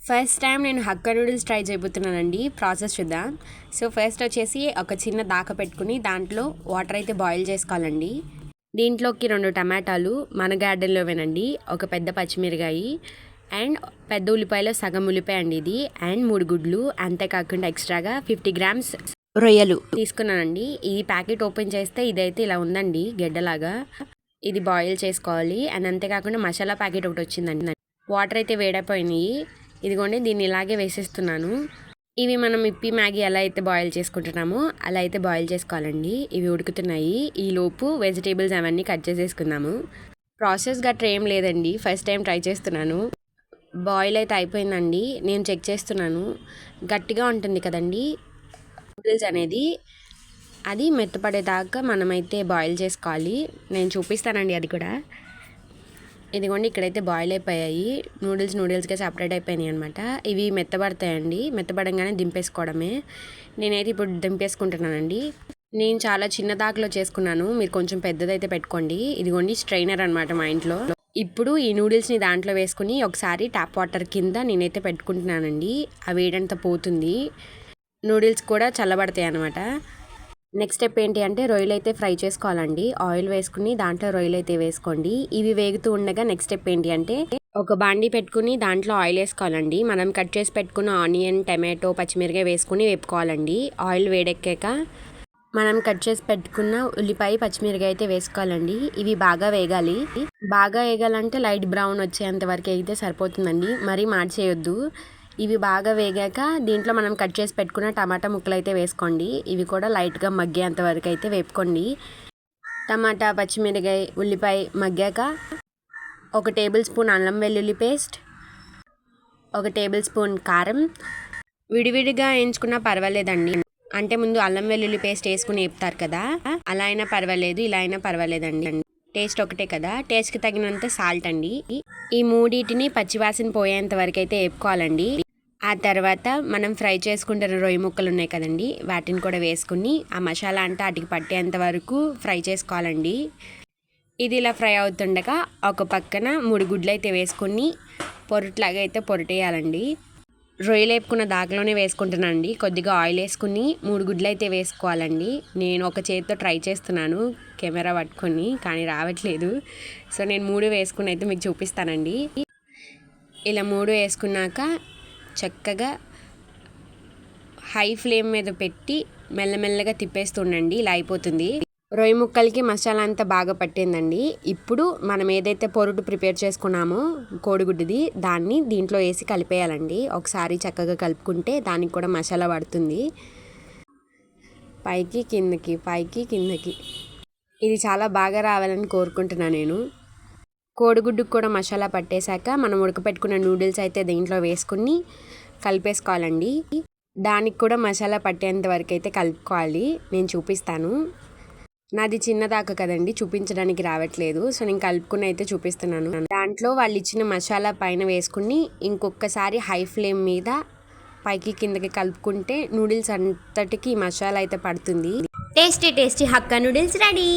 First time నేను hakka noodles try చేయబోతున్నానండి. Process చూద్దాం. So first వచ్చేసి ఒక చిన్న దాక పెట్టుకుని దాంట్లో వాటర్ అయితే బాయిల్ చేసుకోవాలండి. దీంట్లోకి 2 టమాటాలు మన గార్డెన్లోవేనండి, ఒక పెద్ద పచ్చిమిరకాయ అండ్ పెద్ద ఉల్లిపాయలో సగం ఉల్లిపాయ అండి ఇది, అండ్ 3 గుడ్లు, అంతేకాకుండా ఎక్స్ట్రాగా 50 గ్రామ్స్ రొయ్యలు తీసుకున్నానండి. ఈ ప్యాకెట్ ఓపెన్ చేస్తే ఇదైతే ఇలా ఉందండి, గెడ్డలాగా. ఇది బాయిల్ చేసుకోవాలి. అండ్ అంతేకాకుండా మసాలా ప్యాకెట్ ఒకటి వచ్చిందండి. వాటర్ అయితే వేడైపోయినాయి. ఇదిగోండి, దీన్ని ఇలాగే వేసేస్తున్నాను. ఇవి మనం ఇప్పి మ్యాగీ ఎలా అయితే బాయిల్ చేసుకుంటున్నామో అలా అయితే బాయిల్ చేసుకోవాలండి. ఇవి ఉడుకుతున్నాయి. ఈ లోపు వెజిటేబుల్స్ అవన్నీ కట్ చేసేసుకుందాము. ప్రాసెస్ గట్రా ఏం లేదండి, ఫస్ట్ టైం ట్రై చేస్తున్నాను. బాయిల్ అయితే అయిపోయిందండి. నేను చెక్ చేస్తున్నాను. గట్టిగా ఉంటుంది కదండి నూడిల్స్ అనేది, అది మెత్తపడేదాకా మనమైతే బాయిల్ చేసుకోవాలి. నేను చూపిస్తానండి అది కూడా. ఇదిగోండి, ఇక్కడైతే బాయిల్ అయిపోయాయి. నూడిల్స్గా సపరేట్ అయిపోయినాయి అనమాట. ఇవి మెత్తబడతాయండి. మెత్తబడంగానే దింపేసుకోవడమే. నేనైతే ఇప్పుడు దింపేసుకుంటున్నానండి. నేను చాలా చిన్న దాకలో చేసుకున్నాను, మీరు కొంచెం పెద్దదైతే పెట్టుకోండి. ఇదిగోండి స్ట్రైనర్ అనమాట మా ఇంట్లో. ఇప్పుడు ఈ నూడిల్స్ని దాంట్లో వేసుకుని ఒకసారి ట్యాప్ వాటర్ కింద నేనైతే పెట్టుకుంటున్నానండి. ఆ వేడంతా పోతుంది, నూడిల్స్ కూడా చల్లబడతాయి అనమాట. నెక్స్ట్ స్టెప్ ఏంటి అంటే రొయ్యలు అయితే ఫ్రై చేసుకోవాలండి. ఆయిల్ వేసుకుని దాంట్లో రొయ్యలు అయితే వేసుకోండి. ఇవి వేగుతూ ఉండగా నెక్స్ట్ స్టెప్ ఏంటి అంటే ఒక బాండీ పెట్టుకుని దాంట్లో ఆయిల్ వేసుకోవాలండి. మనం కట్ చేసి పెట్టుకున్న ఆనియన్, టమాటో, పచ్చిమిరకాయ వేసుకుని వేపుకోవాలండి. ఆయిల్ వేడెక్కాక మనం కట్ చేసి పెట్టుకున్న ఉల్లిపాయ, పచ్చిమిరకాయ అయితే వేసుకోవాలండి. ఇవి బాగా వేగాలి. బాగా వేగాలంటే లైట్ బ్రౌన్ వచ్చేంత వరకు అయితే సరిపోతుందండి, మరీ మార్చేయొద్దు. ఇవి బాగా వేగాక దీంట్లో మనం కట్ చేసి పెట్టుకున్న టమాటా ముక్కలు అయితే వేసుకోండి. ఇవి కూడా లైట్గా మగ్గేంత వరకు అయితే వేపుకోండి. టమాటా, పచ్చిమిరకాయ, ఉల్లిపాయ మగ్గాక 1 టేబుల్ స్పూన్ అల్లం వెల్లుల్లి పేస్ట్, 1 టేబుల్ స్పూన్ కారం. విడివిడిగా వేయించుకున్నా పర్వాలేదండి, అంటే ముందు అల్లం వెల్లుల్లి పేస్ట్ వేసుకుని వేపుతారు కదా, అలా అయినా పర్వాలేదు, ఇలా అయినా పర్వాలేదండి. టేస్ట్ ఒకటే కదా. టేస్ట్కి తగినంత సాల్ట్ అండి. ఈ మూడింటిని పచ్చివాసన పోయేంత వరకు అయితే వేపుకోవాలండి. ఆ తర్వాత మనం ఫ్రై చేసుకుంటున్న రొయ్య ముక్కలు ఉన్నాయి కదండి, వాటిని కూడా వేసుకుని ఆ మసాలా అంతా అటుకి పట్టేంత వరకు ఫ్రై చేసుకోవాలండి. ఇది ఇలా ఫ్రై అవుతుండగా ఒక పక్కన 3 గుడ్లు అయితే వేసుకుని పొరుట్లాగా అయితే పొరటేయాలండి. రొయ్యలు వేపుకున్న దాకలోనే వేసుకుంటున్నాను అండి. కొద్దిగా ఆయిల్ వేసుకుని 3 గుడ్లు అయితే వేసుకోవాలండి. నేను ఒక చేతితో ట్రై చేస్తున్నాను కెమెరా పట్టుకొని, కానీ రావట్లేదు. సో నేను 3 వేసుకుని అయితే మీకు చూపిస్తానండి. ఇలా 3 వేసుకున్నాక చక్కగా హై ఫ్లేమ్ మీద పెట్టి మెల్లమెల్లగా తిప్పేస్తుండండి. ఇలా అయిపోతుంది. రొయ్య ముక్కలకి మసాలా అంతా బాగా పట్టిందండి. ఇప్పుడు మనం ఏదైతే పొరుటు ప్రిపేర్ చేసుకున్నామో కోడిగుడ్డుది, దాన్ని దీంట్లో వేసి కలిపేయాలండి. ఒకసారి చక్కగా కలుపుకుంటే దానికి కూడా మసాలా పడుతుంది. పైకి కిందకి, పైకి కిందకి, ఇది చాలా బాగా రావాలని కోరుకుంటున్నాను నేను. కోడిగుడ్డుకు కూడా మసాలా పట్టేశాక మనం ఉడకపెట్టుకున్న నూడిల్స్ అయితే దీంట్లో వేసుకుని కలిపేసుకోవాలండి. దానికి కూడా మసాలా పట్టేంత వరకు అయితే కలుపుకోవాలి. నేను చూపిస్తాను. నాది చిన్నదాకా కదండి, చూపించడానికి రావట్లేదు. సో నేను కలుపుకుని అయితే చూపిస్తున్నాను. దాంట్లో వాళ్ళు ఇచ్చిన మసాలా పైన వేసుకుని ఇంకొకసారి హై ఫ్లేమ్ మీద పైకి కిందకి కలుపుకుంటే నూడిల్స్ అంతటికి మసాలా అయితే పడుతుంది. Tasty hakka noodles ready.